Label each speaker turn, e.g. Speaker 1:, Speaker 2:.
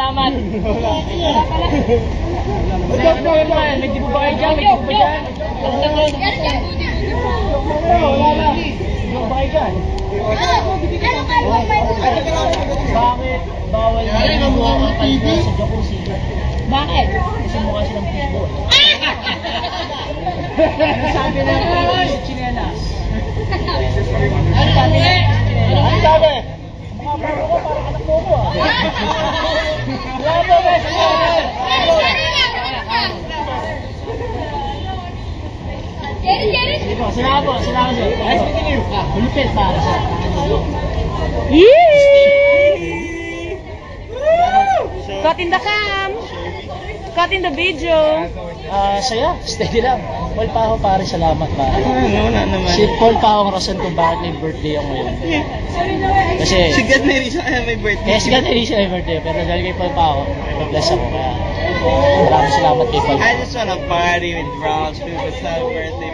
Speaker 1: salamat. Wala naman. May tipo ba kayo dyan? May tipo ba dyan? Wala na. Tipo ba kayo dyan? Bakit bawal na ang paldo sa jacuzzi? Bakit? Kasi mukha silang fishball. Sabi na sa chinelas. Ano sabi na? Ano sabi? Mga baro ko parang anak mo ko ah. Bravo, best bravo! Sila po. Ulupit para sa
Speaker 2: Cut in the cam. Cut in the video.
Speaker 1: Saya, steady lang. Paul Paho pare, salamat pare.
Speaker 3: Wala naman.
Speaker 1: Si Paul Paho ang rason kung bakit may birthday ako ngayon. Kasi
Speaker 3: Si God na rin siya kaya may birthday.
Speaker 1: kaya sigat na rin siya may birthday, pero dahil kay Paul Paho, na-bless ako kaya maraming salamat kay Paul Paho.
Speaker 3: I just wanna party with Bronx people. It's not a birthday.